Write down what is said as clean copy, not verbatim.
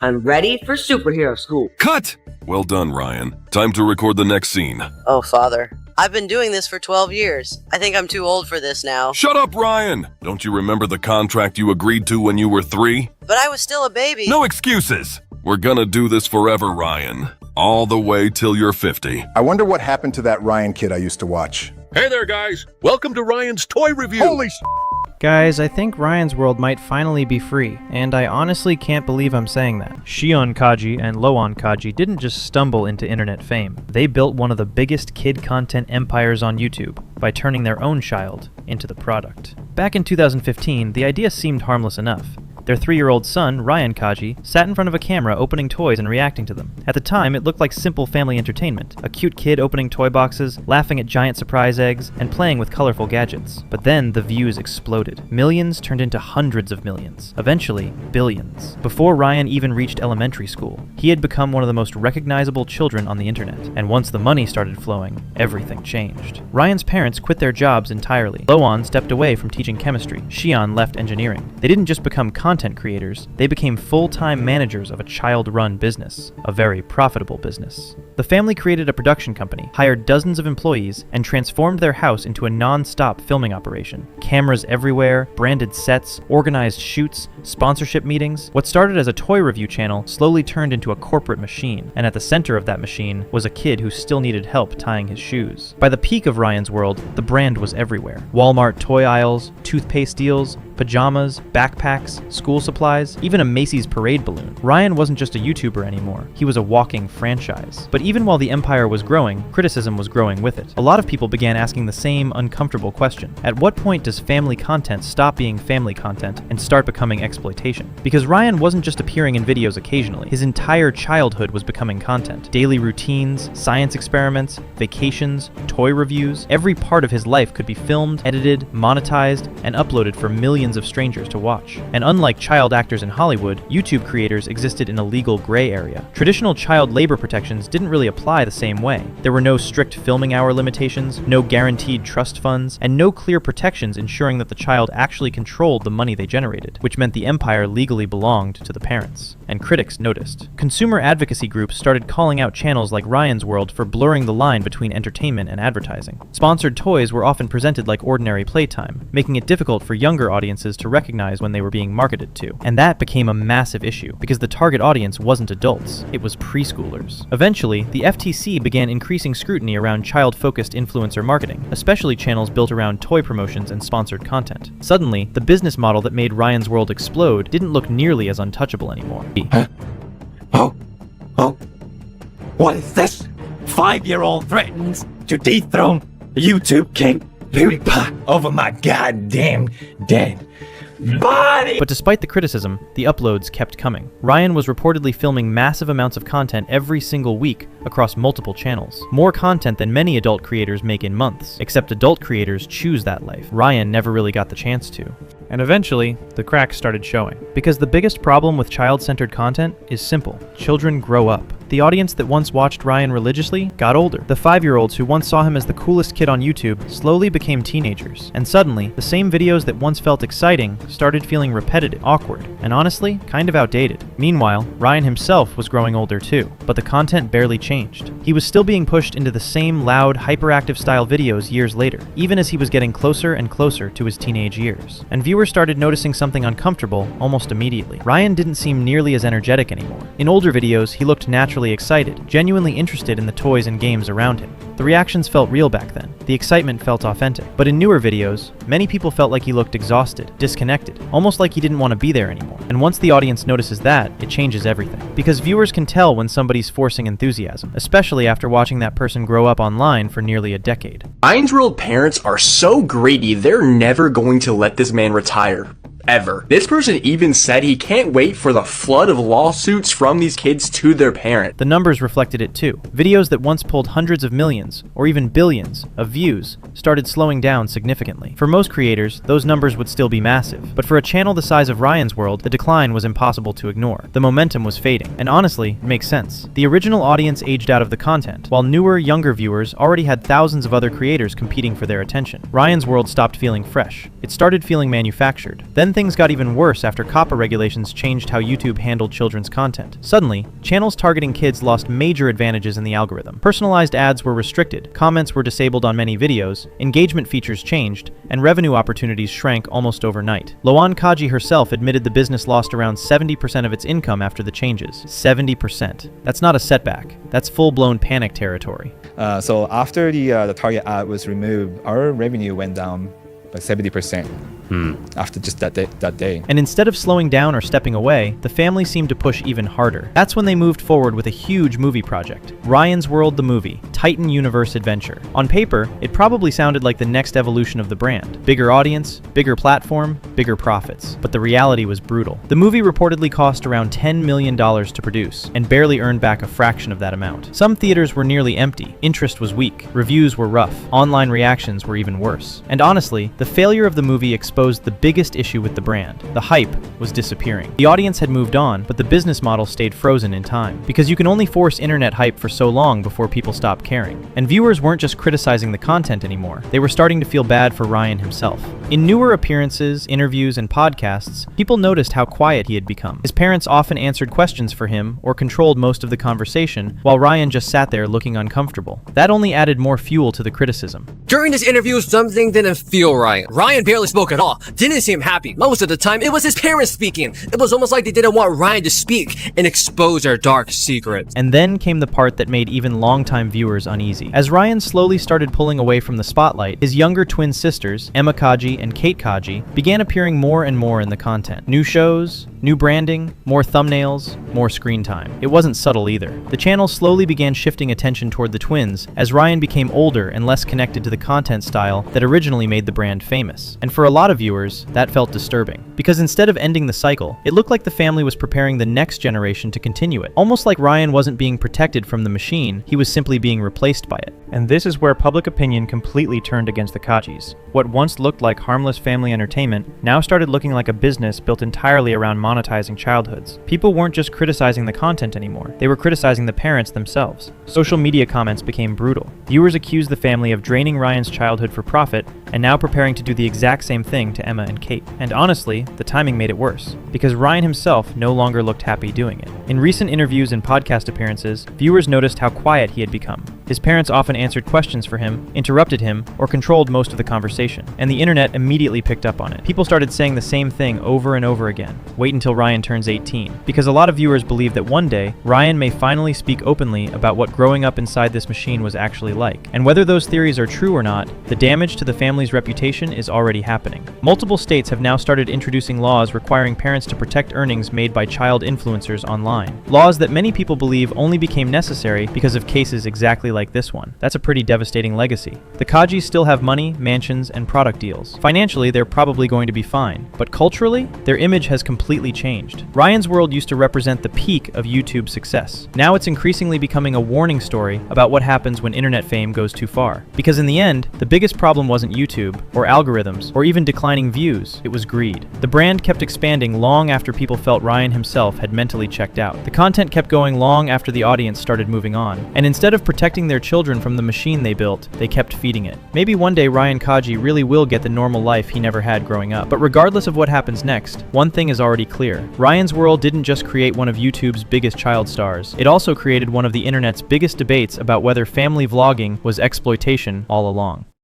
I'm ready for superhero school. Cut! Well done, Ryan. Time to record the next scene. Oh, Father. I've been doing this for 12 years. I think I'm too old for this now. Shut up, Ryan! Don't you remember the contract you agreed to when you were 3? But I was still a baby. No excuses! We're gonna do this forever, Ryan. All the way till you're 50. I wonder what happened to that Ryan kid I used to watch. Hey there, guys. Welcome to Ryan's Toy Review. Holy Guys, I think Ryan's world might finally be free, and I honestly can't believe I'm saying that. Shion Kaji and Loann Kaji didn't just stumble into internet fame. They built one of the biggest kid content empires on YouTube by turning their own child into the product. Back in 2015, the idea seemed harmless enough. Their 3-year-old son, Ryan Kaji, sat in front of a camera opening toys and reacting to them. At the time, it looked like simple family entertainment. A cute kid opening toy boxes, laughing at giant surprise eggs, and playing with colorful gadgets. But then the views exploded. Millions turned into hundreds of millions. Eventually, billions. Before Ryan even reached elementary school, he had become one of the most recognizable children on the internet. And once the money started flowing, everything changed. Ryan's parents quit their jobs entirely. Loann stepped away from teaching chemistry. Shion left engineering. They didn't just become content creators, they became full-time managers of a child-run business, a very profitable business. The family created a production company, hired dozens of employees, and transformed their house into a non-stop filming operation. Cameras everywhere, branded sets, organized shoots, sponsorship meetings. What started as a toy review channel slowly turned into a corporate machine, and at the center of that machine was a kid who still needed help tying his shoes. By the peak of Ryan's world, the brand was everywhere. Walmart toy aisles, toothpaste deals, pajamas, backpacks, school supplies, even a Macy's parade balloon. Ryan wasn't just a YouTuber anymore, he was a walking franchise. But even while the empire was growing, criticism was growing with it. A lot of people began asking the same uncomfortable question. At what point does family content stop being family content and start becoming exploitation? Because Ryan wasn't just appearing in videos occasionally, his entire childhood was becoming content. Daily routines, science experiments, vacations, toy reviews, every part of his life could be filmed, edited, monetized, and uploaded for millions of strangers to watch. And unlike child actors in Hollywood, YouTube creators existed in a legal gray area. Traditional child labor protections didn't really apply the same way. There were no strict filming hour limitations, no guaranteed trust funds, and no clear protections ensuring that the child actually controlled the money they generated, which meant the empire legally belonged to the parents. And critics noticed. Consumer advocacy groups started calling out channels like Ryan's World for blurring the line between entertainment and advertising. Sponsored toys were often presented like ordinary playtime, making it difficult for younger audiences to recognize when they were being marketed to. And that became a massive issue, because the target audience wasn't adults, it was preschoolers. Eventually, the FTC began increasing scrutiny around child-focused influencer marketing, especially channels built around toy promotions and sponsored content. Suddenly, the business model that made Ryan's World explode didn't look nearly as untouchable anymore. Huh? Oh, what is this? 5-year-old threatens to dethrone the YouTube king PewDiePie over my goddamn dead body! But despite the criticism, the uploads kept coming. Ryan was reportedly filming massive amounts of content every single week across multiple channels. More content than many adult creators make in months, except adult creators choose that life. Ryan never really got the chance to. And eventually, the cracks started showing. Because the biggest problem with child-centered content is simple. Children grow up. The audience that once watched Ryan religiously got older. The 5-year-olds who once saw him as the coolest kid on YouTube slowly became teenagers. And suddenly, the same videos that once felt exciting started feeling repetitive, awkward, and honestly, kind of outdated. Meanwhile, Ryan himself was growing older too, but the content barely changed. He was still being pushed into the same loud, hyperactive style videos years later, even as he was getting closer and closer to his teenage years. And viewers started noticing something uncomfortable almost immediately. Ryan didn't seem nearly as energetic anymore. In older videos, he looked naturally excited, genuinely interested in the toys and games around him. The reactions felt real back then. The excitement felt authentic. But in newer videos, many people felt like he looked exhausted, disconnected, almost like he didn't want to be there anymore. And once the audience notices that, it changes everything. Because viewers can tell when somebody's forcing enthusiasm, especially after watching that person grow up online for nearly a decade. Ryan's World parents are so greedy, they're never going to let this man retire. Ever. This person even said he can't wait for the flood of lawsuits from these kids to their parent. The numbers reflected it too. Videos that once pulled hundreds of millions, or even billions, of views started slowing down significantly. For most creators, those numbers would still be massive, but for a channel the size of Ryan's World, the decline was impossible to ignore. The momentum was fading, and honestly, it makes sense. The original audience aged out of the content, while newer, younger viewers already had thousands of other creators competing for their attention. Ryan's World stopped feeling fresh. It started feeling manufactured. Then then things got even worse after COPPA regulations changed how YouTube handled children's content. Suddenly, channels targeting kids lost major advantages in the algorithm. Personalized ads were restricted, comments were disabled on many videos, engagement features changed, and revenue opportunities shrank almost overnight. Loann Kaji herself admitted the business lost around 70% of its income after the changes. 70%. That's not a setback. That's full-blown panic territory. So after the target ad was removed, our revenue went down by 70%. After just that day. And instead of slowing down or stepping away, the family seemed to push even harder. That's when they moved forward with a huge movie project, Ryan's World the Movie, Titan Universe Adventure. On paper, it probably sounded like the next evolution of the brand. Bigger audience, bigger platform, bigger profits. But the reality was brutal. The movie reportedly cost around $10 million to produce, and barely earned back a fraction of that amount. Some theaters were nearly empty, interest was weak, reviews were rough, online reactions were even worse. And honestly, the failure of the movie exposed the biggest issue with the brand. The hype was disappearing. The audience had moved on, but the business model stayed frozen in time. Because you can only force internet hype for so long before people stop caring. And viewers weren't just criticizing the content anymore. They were starting to feel bad for Ryan himself. In newer appearances, interviews, and podcasts, people noticed how quiet he had become. His parents often answered questions for him or controlled most of the conversation, while Ryan just sat there looking uncomfortable. That only added more fuel to the criticism. During this interview, something didn't feel right. Ryan barely spoke at all. Didn't seem happy. Most of the time, it was his parents speaking. It was almost like they didn't want Ryan to speak and expose their dark secrets. And then came the part that made even longtime viewers uneasy. As Ryan slowly started pulling away from the spotlight, his younger twin sisters, Emma Kaji and Kate Kaji, began appearing more and more in the content. New shows, new branding, more thumbnails, more screen time. It wasn't subtle either. The channel slowly began shifting attention toward the twins as Ryan became older and less connected to the content style that originally made the brand famous. And for a lot of viewers, that felt disturbing. Because instead of ending the cycle, it looked like the family was preparing the next generation to continue it. Almost like Ryan wasn't being protected from the machine, he was simply being replaced by it. And this is where public opinion completely turned against the Kajis. What once looked like harmless family entertainment now started looking like a business built entirely around monetizing childhoods. People weren't just criticizing the content anymore, they were criticizing the parents themselves. Social media comments became brutal. Viewers accused the family of draining Ryan's childhood for profit and now preparing to do the exact same thing to Emma and Kate. And honestly, the timing made it worse, because Ryan himself no longer looked happy doing it. In recent interviews and podcast appearances, viewers noticed how quiet he had become. His parents often answered questions for him, interrupted him, or controlled most of the conversation, and the internet immediately picked up on it. People started saying the same thing over and over again. Wait until Ryan turns 18, because a lot of viewers believe that one day, Ryan may finally speak openly about what growing up inside this machine was actually like. And whether those theories are true or not, the damage to the family's reputation is already happening. Multiple states have now started introducing laws requiring parents to protect earnings made by child influencers online. Laws that many people believe only became necessary because of cases exactly like this one. That's a pretty devastating legacy. The Kajis still have money, mansions, and product deals. Financially, they're probably going to be fine. But culturally, their image has completely changed. Ryan's World used to represent the peak of YouTube's success. Now it's increasingly becoming a warning story about what happens when internet fame goes too far. Because in the end, the biggest problem wasn't YouTube, or algorithms, or even declining views, it was greed. The brand kept expanding long after people felt Ryan himself had mentally checked out. The content kept going long after the audience started moving on. And instead of protecting their children from the machine they built, they kept feeding it. Maybe one day Ryan Kaji really will get the normal life he never had growing up. But regardless of what happens next, one thing is already clear. Ryan's World didn't just create one of YouTube's biggest child stars. It also created one of the internet's biggest debates about whether family vlogging was exploitation all along.